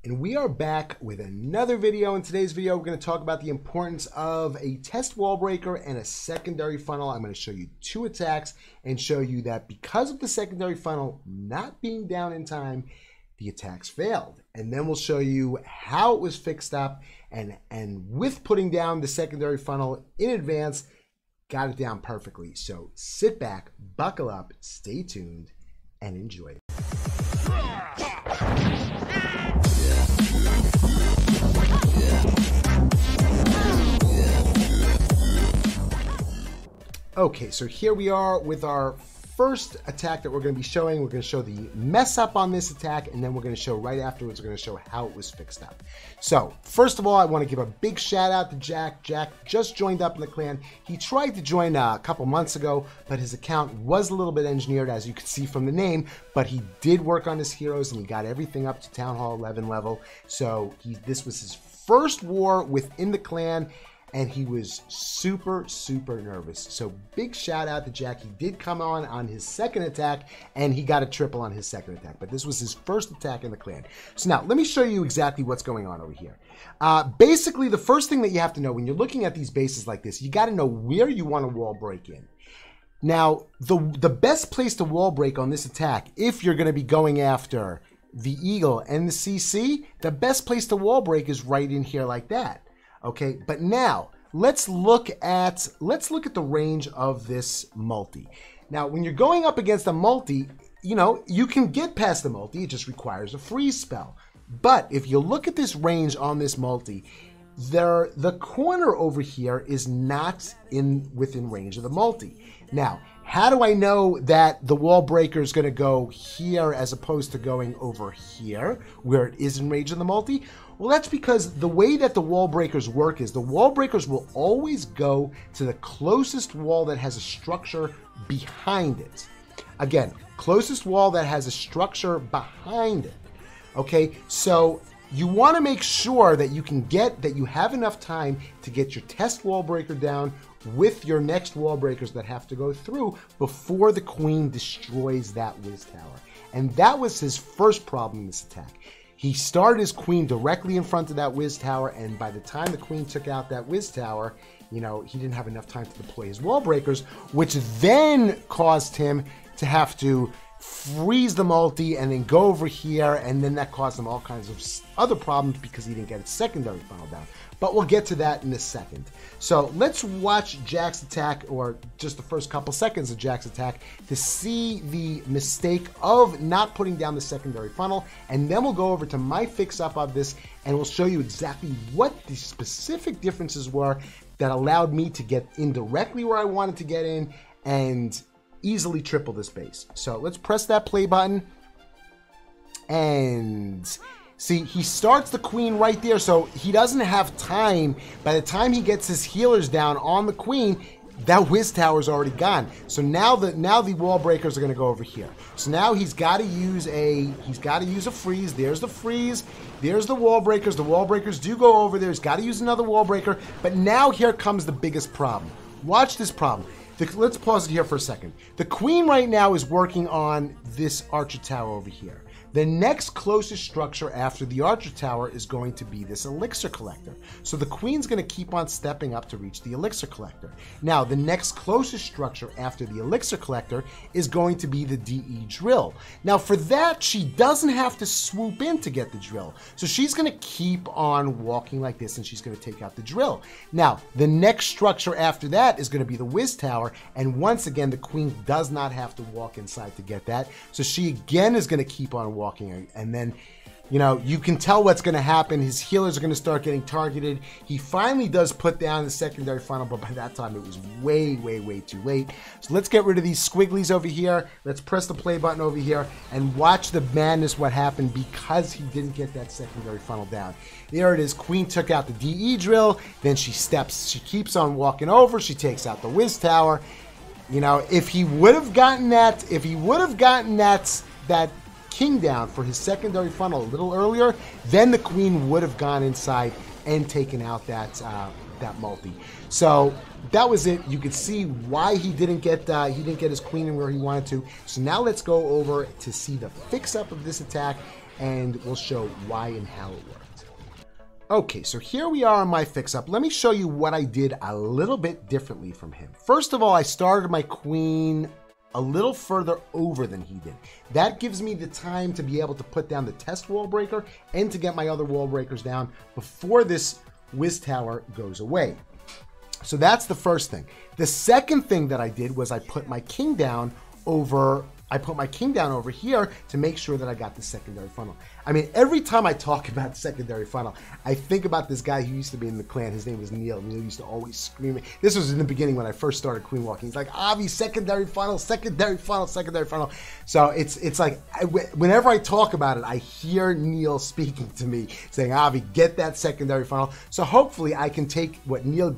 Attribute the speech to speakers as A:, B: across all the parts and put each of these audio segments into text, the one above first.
A: And we are back with another video. In today's video, we're going to talk about the importance of a test wall breaker and a secondary funnel. I'm going to show you two attacks and show you that because of the secondary funnel not being down in time, the attacks failed. And then we'll show you how it was fixed up, and with putting down the secondary funnel in advance, got it down perfectly. So sit back, buckle up, stay tuned, and enjoy. Okay, so here we are with our first attack that we're going to be showing. We're going to show the mess up on this attack, and then we're going to show right afterwards, we're going to show how it was fixed up. So first of all, I want to give a big shout out to Jack. Jack just joined up in the clan. He tried to join a couple months ago, but his account was a little bit engineered, as you can see from the name, but he did work on his heroes and he got everything up to Town Hall 11 level. So this was his first war within the clan, and he was super nervous. So big shout out to Jack. He did come on his second attack, and he got a triple on his second attack, but this was his first attack in the clan. So now let me show you exactly what's going on over here. Basically, the first thing that you have to know when you're looking at these bases like this, you got to know where you want to wall break in. Now, the best place to wall break on this attack, if you're going to be going after the Eagle and the CC, the best place to wall break is right in here like that. Okay, but now let's look at the range of this multi. Now, when you're going up against a multi, you know, you can get past the multi, it just requires a freeze spell. But if you look at this range on this multi, the corner over here is not within range of the multi. Now, how do I know that the wall breaker is going to go here as opposed to going over here where it is in range of the multi? Well, that's because the way that the wall breakers work is the wall breakers will always go to the closest wall that has a structure behind it. Again, closest wall that has a structure behind it. Okay, so you want to make sure that you have enough time to get your test wall breaker down with your next wall breakers that have to go through before the queen destroys that Wiz Tower. And that was his first problem in this attack. He started his queen directly in front of that Wiz Tower, and by the time the queen took out that Wiz Tower, you know, he didn't have enough time to deploy his wall breakers, which then caused him to have to freeze the multi and then go over here, and then that caused him all kinds of other problems because he didn't get his secondary funnel down. But we'll get to that in a second. So let's watch Jack's attack, or just the first couple seconds of Jack's attack, to see the mistake of not putting down the secondary funnel, and then we'll go over to my fix up of this, and we'll show you exactly what the specific differences were that allowed me to get in directly where I wanted to get in and easily triple this base. So let's press that play button, and see, he starts the queen right there, so he doesn't have time. By the time he gets his healers down on the queen, that Wiz Tower is already gone. So now the wall breakers are going to go over here. So now he's got to use a freeze. There's the freeze. There's the wall breakers. The wall breakers do go over there. He's got to use another wall breaker. But now here comes the biggest problem. Watch this problem. Let's pause it here for a second. The queen right now is working on this archer tower over here. The next closest structure after the archer tower is going to be this elixir collector. So the queen's going to keep on stepping up to reach the elixir collector. Now, the next closest structure after the elixir collector is going to be the DE drill. Now, for that, she doesn't have to swoop in to get the drill. So she's going to keep on walking like this, and she's going to take out the drill. Now, the next structure after that is going to be the Wiz Tower. And once again, the queen does not have to walk inside to get that. So she again is going to keep on walking, and then, you know, you can tell what's going to happen. His healers are going to start getting targeted. He finally does put down the secondary funnel, but by that time it was way too late. So let's get rid of these squigglies over here. Let's press the play button over here and watch the madness what happened because he didn't get that secondary funnel down. There it is. Queen took out the DE drill. Then she keeps on walking over. She takes out the Wiz Tower. You know, if he would have gotten that king down for his secondary funnel a little earlier, then the queen would have gone inside and taken out that multi. So that was it. You could see why he didn't get his queen in where he wanted to. So now let's go over to see the fix up of this attack and we'll show why and how it worked. Okay, so here we are on my fix-up. Let me show you what I did a little bit differently from him. First of all, I started my queen a little further over than he did. That gives me the time to be able to put down the test wall breaker and to get my other wall breakers down before this whiz tower goes away. So that's the first thing. The second thing that I did was I put my king down over here to make sure that I got the secondary funnel. I mean, every time I talk about secondary funnel, I think about this guy who used to be in the clan. His name was Neil. Neil used to always scream. This was in the beginning when I first started queen walking. He's like, Avi, secondary funnel, secondary funnel, secondary funnel. So it's like, whenever I talk about it, I hear Neil speaking to me saying, Avi, get that secondary funnel. So hopefully I can take what Neil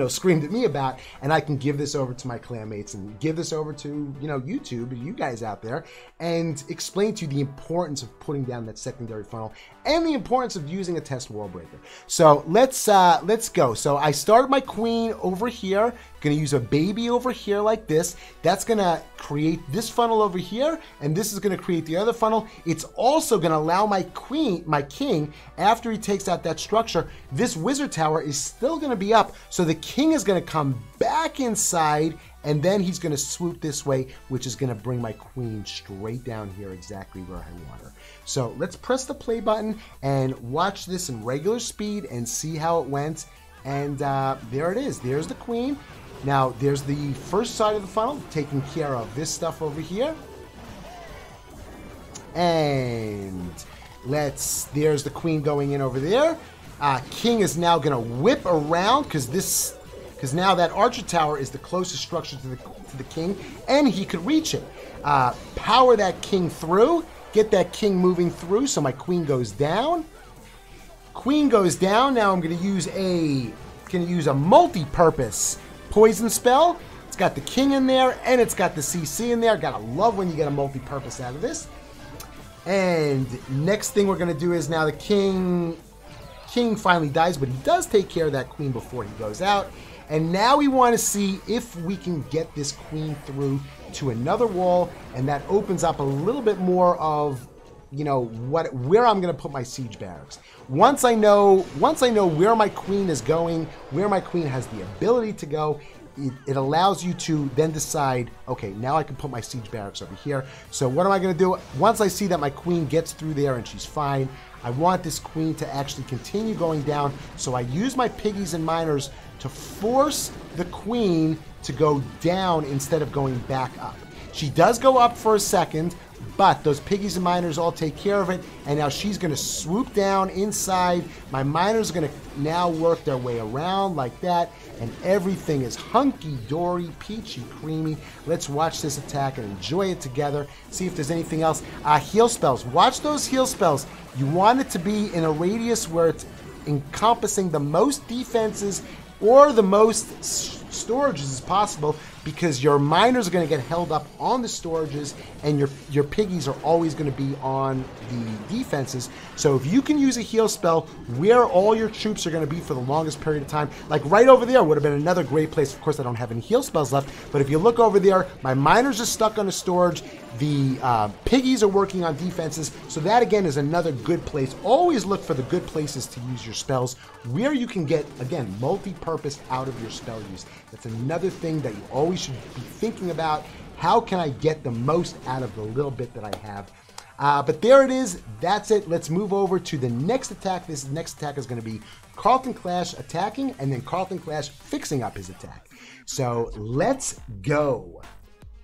A: screamed at me about, and I can give this over to my clanmates and give this over to, YouTube, you guys out there, and explain to you the importance of putting down that secondary funnel and the importance of using a test wall breaker. So let's go. So I started my queen over here, gonna use a baby over here like this. That's gonna create this funnel over here, and this is gonna create the other funnel. It's also gonna allow my king, after he takes out that structure, this wizard tower is still gonna be up. So the king is gonna come back inside, and then he's gonna swoop this way, which is gonna bring my queen straight down here exactly where I want her. So let's press the play button and watch this in regular speed and see how it went. And there it is. There's the queen. Now, there's the first side of the funnel, taking care of this stuff over here. And there's the queen going in over there. King is now going to whip around because now that archer tower is the closest structure to the king, and he could reach it. Power that king through, get that king moving through, so my queen goes down. Queen goes down. Now I'm going to use a multi-purpose poison spell. It's got the king in there, and it's got the CC in there. Gotta love when you get a multi-purpose out of this. And next thing we're going to do is now the king finally dies, but he does take care of that queen before he goes out. And now we want to see if we can get this queen through to another wall, and that opens up a little bit more of, where I'm going to put my siege barracks. Once I know where my queen is going, where my queen has the ability to go, it allows you to then decide, okay, now I can put my siege barracks over here. So what am I going to do? Once I see that my queen gets through there and she's fine, I want this queen to actually continue going down. So I use my piggies and miners to force the queen to go down instead of going back up. She does go up for a second, but those piggies and miners all take care of it, and now she's going to swoop down inside. My miners are going to now work their way around like that, and everything is hunky-dory, peachy, creamy. Let's watch this attack and enjoy it together, see if there's anything else. Heal spells. Watch those heal spells. You want it to be in a radius where it's encompassing the most defenses or the most storages as possible, because your miners are going to get held up on the storages and your piggies are always going to be on the defenses. So if you can use a heal spell where all your troops are going to be for the longest period of time, like right over there would have been another great place. Of course, I don't have any heal spells left, but if you look over there, my miners are stuck on a storage, the piggies are working on defenses, so that again is another good place. Always look for the good places to use your spells, where you can get, again, multi-purpose out of your spell use. That's another thing that you always should be thinking about. How can I get the most out of the little bit that I have? But there it is. That's it. Let's move over to the next attack. This next attack is going to be Carlton Clash attacking, and then Carlton Clash fixing up his attack. So let's go.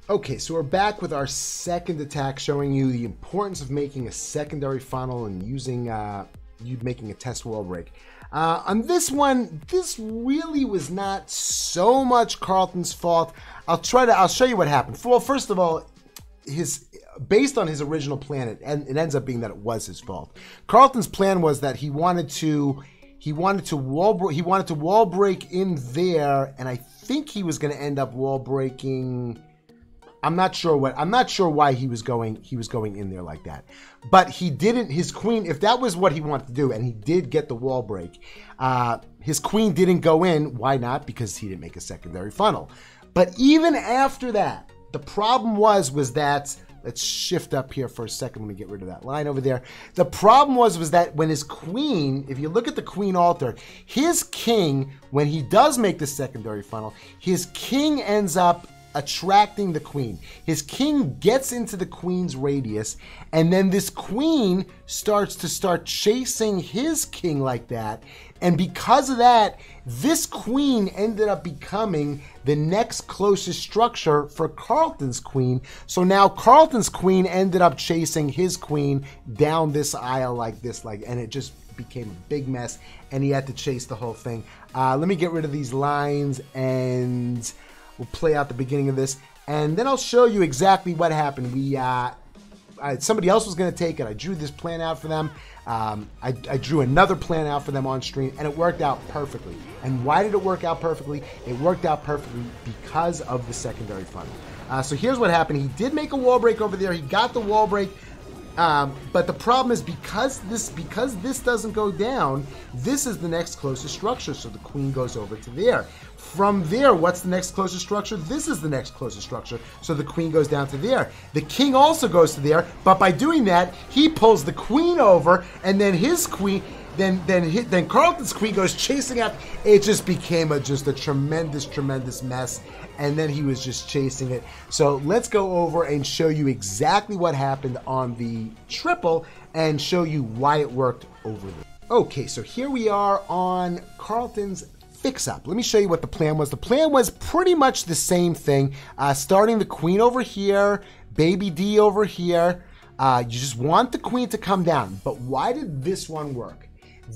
A: Okay, so we're back with our second attack, showing you the importance of making a secondary funnel and using making a test wall break. On this one, this really was not so much Carlton's fault. I'll show you what happened. Well, first of all, based on his original plan, it ends up being that it was his fault. Carlton's plan was that he wanted to wall break in there, and I think he was going to end up wall breaking. I'm not sure why he was going in there like that. But he didn't, his queen, if that was what he wanted to do, and he did get the wall break, his queen didn't go in. Why not? Because he didn't make a secondary funnel. But even after that, the problem was that let's shift up here for a second. Let me get rid of that line over there. The problem was that when his queen, if you look at the queen altar, his king, when he does make the secondary funnel, his king ends up attracting the queen. His king gets into the queen's radius, and then this queen starts chasing his king like that. And because of that, this queen ended up becoming the next closest structure for Carlton's queen. So now Carlton's queen ended up chasing his queen down this aisle like this, and it just became a big mess, and he had to chase the whole thing. Let me get rid of these lines, and we'll play out the beginning of this, and then I'll show you exactly what happened. Somebody else was going to take it. I drew this plan out for them. I drew another plan out for them on stream, and it worked out perfectly. And why did it work out perfectly? It worked out perfectly because of the secondary funnel. So here's what happened. He did make a wall break over there. He got the wall break. But the problem is because this doesn't go down, this is the next closest structure. So the queen goes over to there. From there, what's the next closest structure? This is the next closest structure. So the queen goes down to there. The king also goes to there, but by doing that, he pulls the queen over, and then his queen, then Carlton's queen goes chasing after. It just became a tremendous mess. And then he was just chasing it. So let's go over and show you exactly what happened on the triple and show you why it worked over there. Okay, so here we are on Carlton's fix-up. Let me show you what the plan was. The plan was pretty much the same thing. Starting the queen over here, baby D over here. You just want the queen to come down. But why did this one work?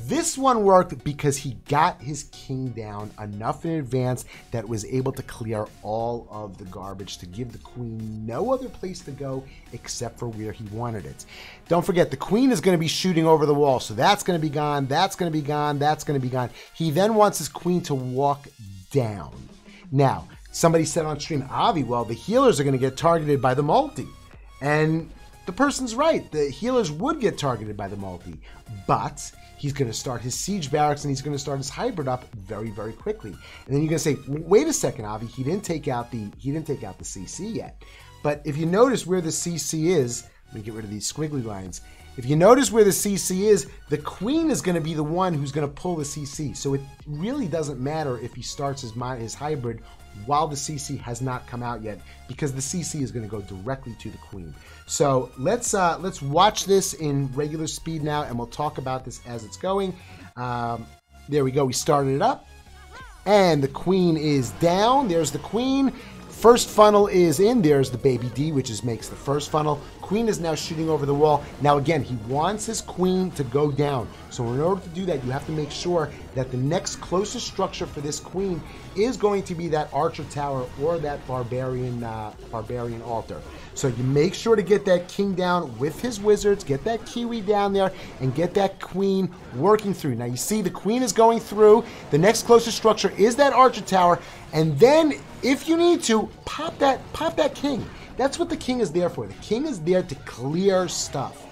A: This one worked because he got his king down enough in advance that was able to clear all of the garbage to give the queen no other place to go except for where he wanted it. Don't forget, the queen is going to be shooting over the wall, so that's going to be gone, that's going to be gone, that's going to be gone. He then wants his queen to walk down. Now, somebody said on stream, Avi, well, the healers are going to get targeted by the multi. And the person's right. The healers would get targeted by the multi, but he's going to start his siege barracks and he's going to start his hybrid up very, very quickly. And then you're going to say, wait a second, Avi, he didn't take out the CC yet. But if you notice where the CC is, let me get rid of these squiggly lines. If you notice where the CC is, the queen is going to be the one who's going to pull the CC. So it really doesn't matter if he starts his hybrid while the CC has not come out yet, because the CC is going to go directly to the queen. So let's watch this in regular speed now, and we'll talk about this as it's going. There we go. We started it up, and the queen is down. There's the queen. First funnel is in. There's the baby D, which makes the first funnel. Queen is now shooting over the wall. Now again, he wants his queen to go down. So in order to do that, you have to make sure that the next closest structure for this queen is going to be that archer tower or that barbarian altar. So you make sure to get that king down with his wizards, get that kiwi down there, and get that queen working through. Now you see the queen is going through. The next closest structure is that archer tower, and then if you need to, pop that king. That's what the king is there for. The king is there to clear stuff.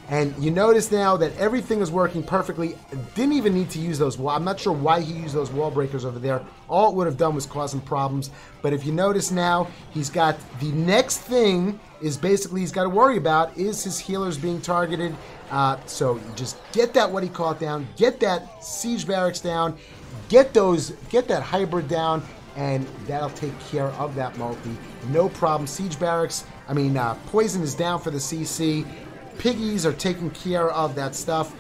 A: And you notice now that everything is working perfectly. Didn't even need to use those walls. I'm not sure why he used those wall breakers over there. All it would have done was cause him problems. But if you notice now, he's got the next thing is basically he's got to worry about is his healers being targeted. So you just get that what he called down, get that siege barracks down, get that hybrid down, and that'll take care of that multi. No problem. Siege barracks, poison is down for the CC. Piggies are taking care of that stuff.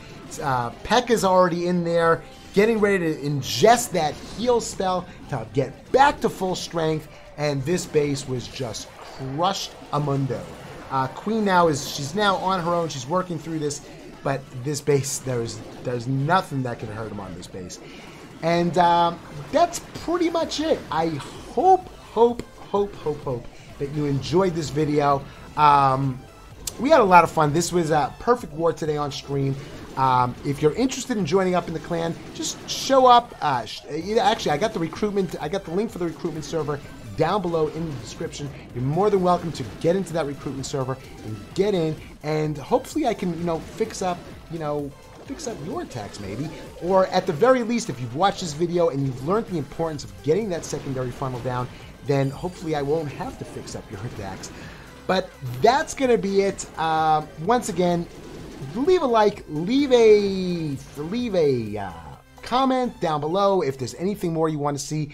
A: Peck is already in there, getting ready to ingest that heal spell to get back to full strength, and this base was just crushed amundo. Queen she's now on her own. She's working through this, but this base, there's nothing that can hurt him on this base. And that's pretty much it. I hope that you enjoyed this video. We had a lot of fun. This was a perfect war today on stream. If you're interested in joining up in the clan, just show up. Actually, I got the link for the recruitment server down below in the description. You're more than welcome to get into that recruitment server and get in, and hopefully I can, fix up your attacks maybe, or at the very least, if you've watched this video and you've learned the importance of getting that secondary funnel down, then hopefully I won't have to fix up your attacks. But that's going to be it. Once again, leave a like, leave a comment down below if there's anything more you want to see.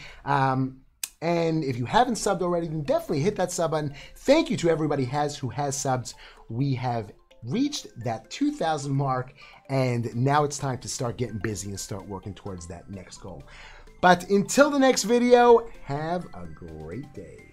A: And if you haven't subbed already, then definitely hit that sub button. Thank you to everybody who has subs. We have reached that 2,000 mark, and now it's time to start getting busy and start working towards that next goal. But until the next video, have a great day.